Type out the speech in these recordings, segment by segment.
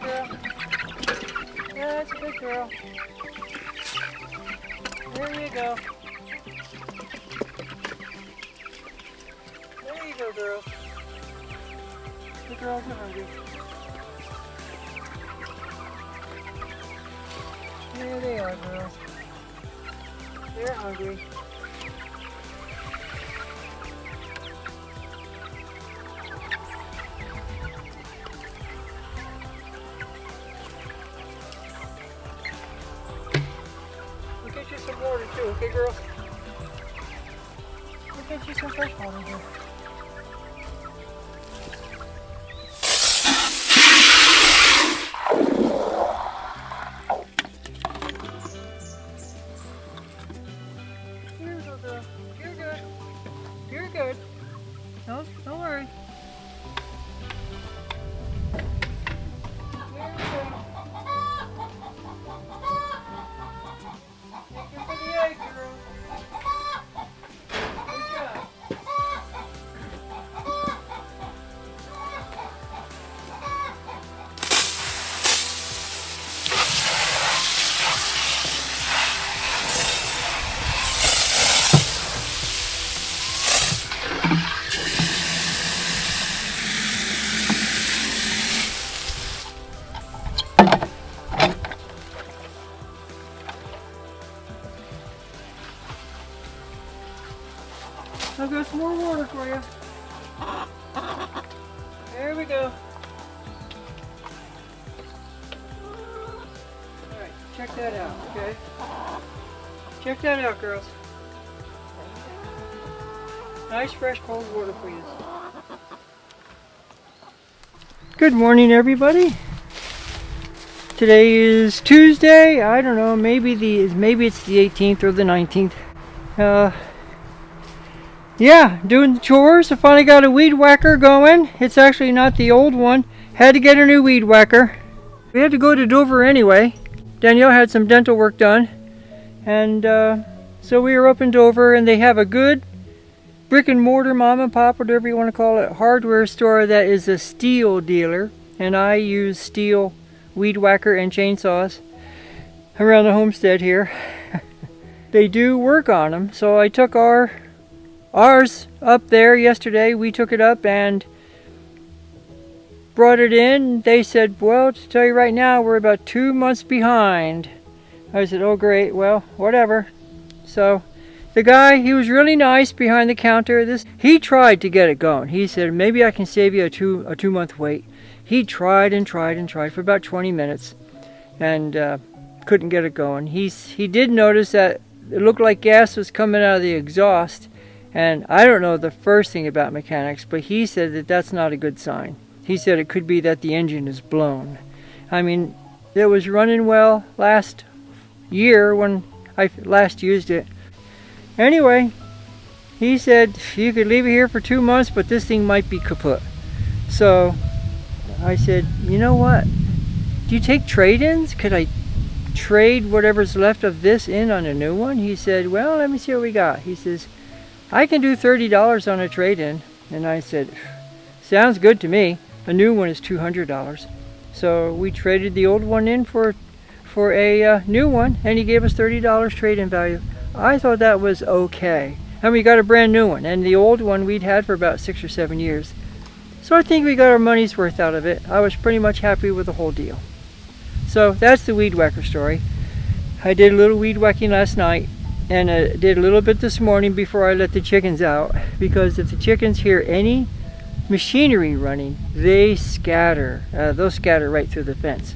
girl. That's a good girl. There you go. There you go, girls. The girls are hungry. There they are, girls. They're hungry. We'll get you some water too, okay, girls? We'll get you some fresh water here. You're good. You're good. Don't worry. There we go. Thank you for the egg, girl. Good job. I've got some more water for you. There we go. Alright, check that out, okay? Check that out, girls. Nice fresh cold water for you. Good morning, everybody. Today is Tuesday. I don't know, maybe it's the 18th or the 19th. Yeah, doing the chores. I finally got a weed whacker going. It's actually not the old one. Had to get a new weed whacker. We had to go to Dover anyway. Danielle had some dental work done. And so we were up in Dover, and they have a good brick and mortar, mom and pop, whatever you want to call it, hardware store that is a steel dealer. And I use steel weed whacker and chainsaws around the Homestead here. They do work on them. So I took ours up there yesterday. We took it up and brought it in. They said, well, to tell you right now, we're about 2 months behind. I said, oh great, well, whatever. So the guy, he was really nice behind the counter. He tried to get it going. He said, maybe I can save you a two month wait. He tried and tried and tried for about 20 minutes and couldn't get it going. He did notice that it looked like gas was coming out of the exhaust. And I don't know the first thing about mechanics, but he said that that's not a good sign. He said it could be that the engine is blown. I mean, it was running well last year when I last used it. Anyway, he said you could leave it here for 2 months, but this thing might be kaput. So I said, you know what? Do you take trade-ins? Could I trade whatever's left of this in on a new one? He said, well, let me see what we got. He says, I can do $30 on a trade-in. And I said, sounds good to me. A new one is $200. So we traded the old one in for a new one, and he gave us $30 trade-in value. I thought that was okay. And we got a brand new one, and the old one we'd had for about 6 or 7 years. So I think we got our money's worth out of it. I was pretty much happy with the whole deal. So that's the weed whacker story. I did a little weed whacking last night. And I did a little bit this morning before I let the chickens out, because if the chickens hear any machinery running, they scatter. They'll scatter right through the fence.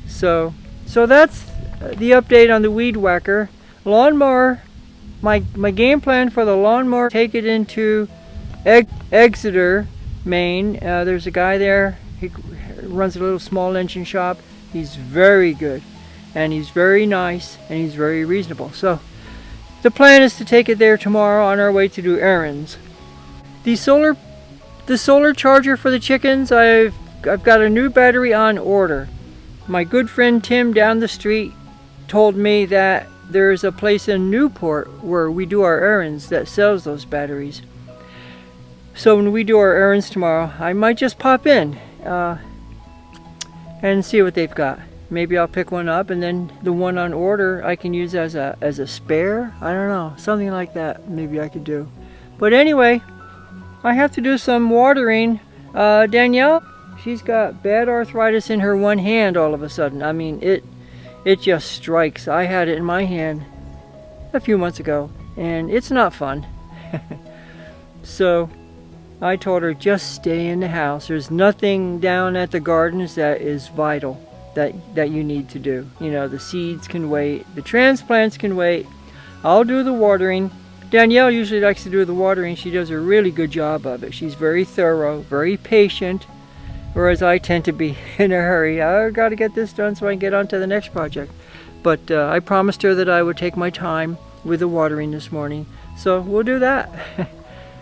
So that's the update on the weed whacker. Lawnmower, my game plan for the lawnmower, take it into Exeter, Maine. There's a guy there. He runs a little small engine shop. He's very good, and he's very nice, and he's very reasonable. So the plan is to take it there tomorrow on our way to do errands. The solar charger for the chickens, I've got a new battery on order. My good friend Tim down the street told me that there's a place in Newport where we do our errands that sells those batteries. So when we do our errands tomorrow, I might just pop in. and see what they've got. Maybe I'll pick one up, and then the one on order I can use as a spare. I don't know, something like that maybe I could do. But anyway, I have to do some watering. Danielle, she's got bad arthritis in her one hand all of a sudden. I mean, it just strikes. I had it in my hand a few months ago, and it's not fun. So I told her, just stay in the house. There's nothing down at the gardens that is vital that you need to do. You know, the seeds can wait, the transplants can wait. I'll do the watering. Danielle usually likes to do the watering. She does a really good job of it. She's very thorough, very patient, whereas I tend to be in a hurry. I got to get this done so I can get on to the next project. But I promised her that I would take my time with the watering this morning, so we'll do that.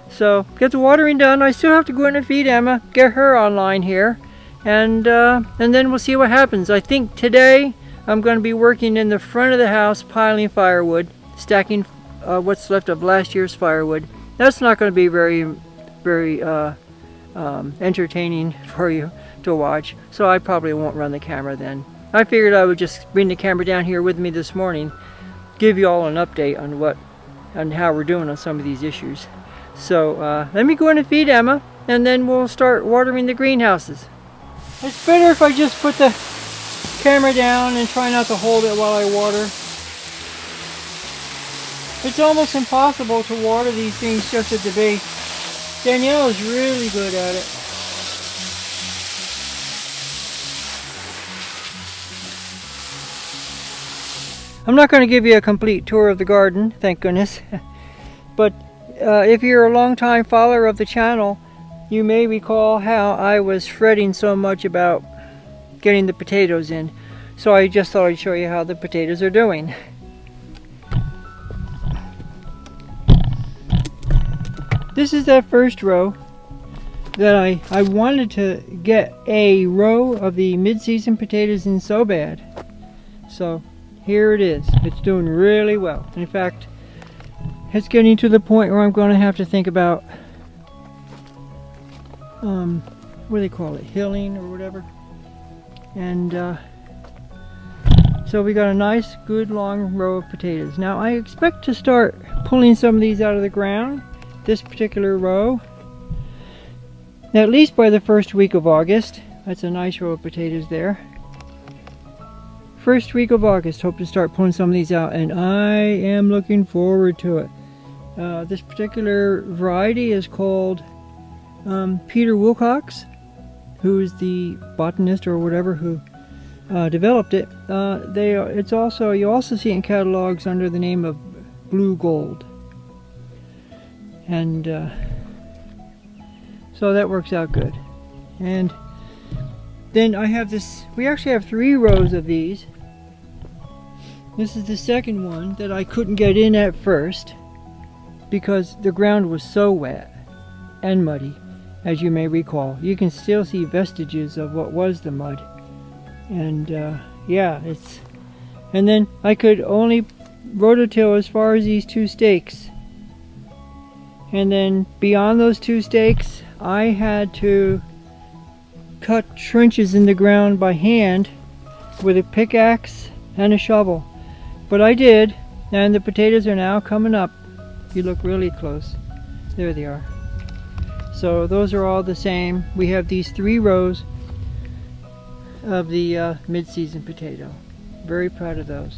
So get the watering done. I still have to go in and feed Emma, get her online here, and then we'll see what happens. I think today I'm going to be working in the front of the house, piling firewood, stacking what's left of last year's firewood. That's not going to be very entertaining for you to watch, so I probably won't run the camera then. I figured I would just bring the camera down here with me this morning, give you all an update on how we're doing on some of these issues. So let me go in and feed Emma, and then we'll start watering the greenhouses. It's better if I just put the camera down and try not to hold it while I water. It's almost impossible to water these things just at the base. Danielle is really good at it. I'm not going to give you a complete tour of the garden, thank goodness. But if you're a long-time follower of the channel, you may recall how I was fretting so much about getting the potatoes in. So I just thought I'd show you how the potatoes are doing. This is that first row that I wanted to get a row of the mid-season potatoes in so bad. So here it is. It's doing really well. In fact, it's getting to the point where I'm going to have to think about what do they call it, hilling or whatever. And so we got a nice good long row of potatoes. Now I expect to start pulling some of these out of the ground, this particular row, at least by the first week of August. That's a nice row of potatoes there. First week of August, hope to start pulling some of these out, and I am looking forward to it. This particular variety is called Peter Wilcox, who's the botanist or whatever who developed it. You also see it in catalogs under the name of Blue Gold, and so that works out good. And then I have this. We actually have 3 rows of these. This is the second one that I couldn't get in at first because the ground was so wet and muddy, as you may recall. You can still see vestiges of what was the mud. And yeah, and then I could only rototill as far as these 2 stakes. And then beyond those 2 stakes, I had to cut trenches in the ground by hand with a pickaxe and a shovel. But I did, and the potatoes are now coming up. You look really close. There they are. So those are all the same. We have these 3 rows of the mid-season potato. Very proud of those.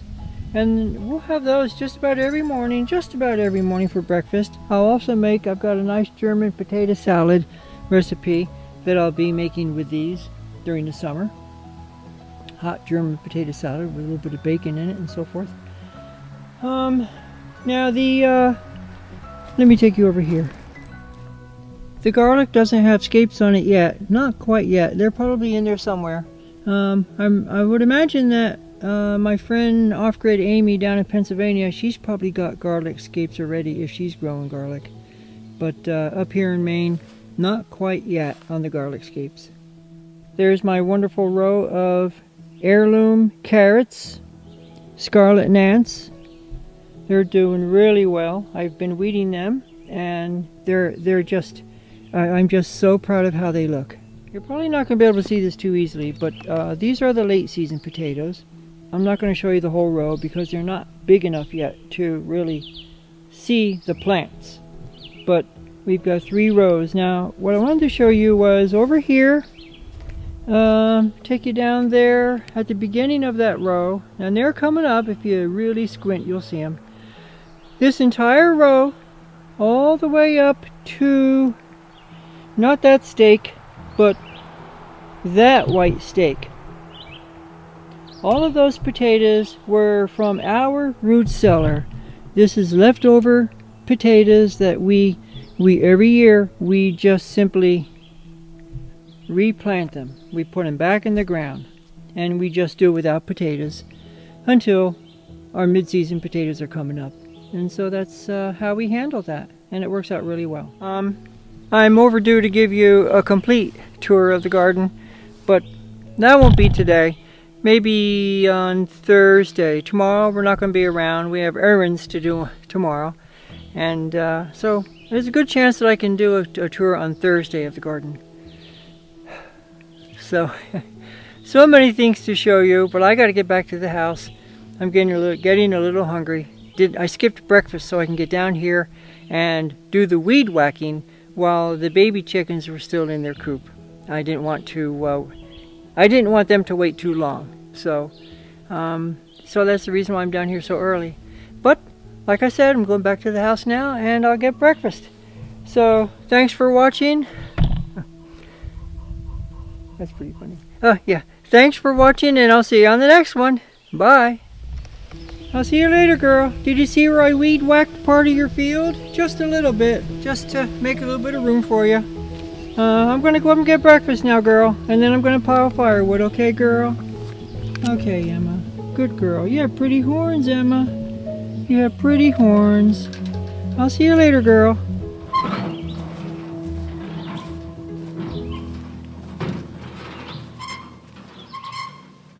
And we'll have those just about every morning for breakfast. I've got a nice German potato salad recipe that I'll be making with these during the summer. Hot German potato salad with a little bit of bacon in it and so forth. Now let me take you over here. The garlic doesn't have scapes on it yet, not quite yet. They're probably in there somewhere. I would imagine that my friend Off-Grid Amy down in Pennsylvania, she's probably got garlic scapes already if she's growing garlic. But up here in Maine, not quite yet on the garlic scapes. There's my wonderful row of heirloom carrots, scarlet nance. They're doing really well. I've been weeding them, and they're just, I'm just so proud of how they look. You're probably not going to be able to see this too easily, but these are the late season potatoes. I'm not going to show you the whole row because they're not big enough yet to really see the plants. But we've got 3 rows. Now, what I wanted to show you was over here. Take you down there at the beginning of that row, and they're coming up. If you really squint, you'll see them. This entire row, all the way up to not that stake, but that white stake. All of those potatoes were from our root cellar. This is leftover potatoes that we every year we just simply replant them. We put them back in the ground, and we just do without potatoes until our mid-season potatoes are coming up. And so that's how we handle that, and it works out really well. I'm overdue to give you a complete tour of the garden, but that won't be today. Maybe on Thursday. Tomorrow we're not going to be around. We have errands to do tomorrow, and so there's a good chance that I can do a tour on Thursday of the garden. So, so many things to show you, but I got to get back to the house. I'm getting a little hungry. I skipped breakfast so I can get down here and do the weed whacking while the baby chickens were still in their coop. I didn't want them to wait too long. So, so that's the reason why I'm down here so early. But like I said, I'm going back to the house now, and I'll get breakfast. So, thanks for watching. That's pretty funny. Oh, yeah. Thanks for watching, and I'll see you on the next one. Bye. I'll see you later, girl. Did you see where I weed whacked part of your field? Just a little bit, just to make a little bit of room for you. I'm going to go up and get breakfast now, girl, and then I'm going to pile firewood, okay, girl? Okay, Emma. Good girl. You have pretty horns, Emma. You have pretty horns. I'll see you later, girl.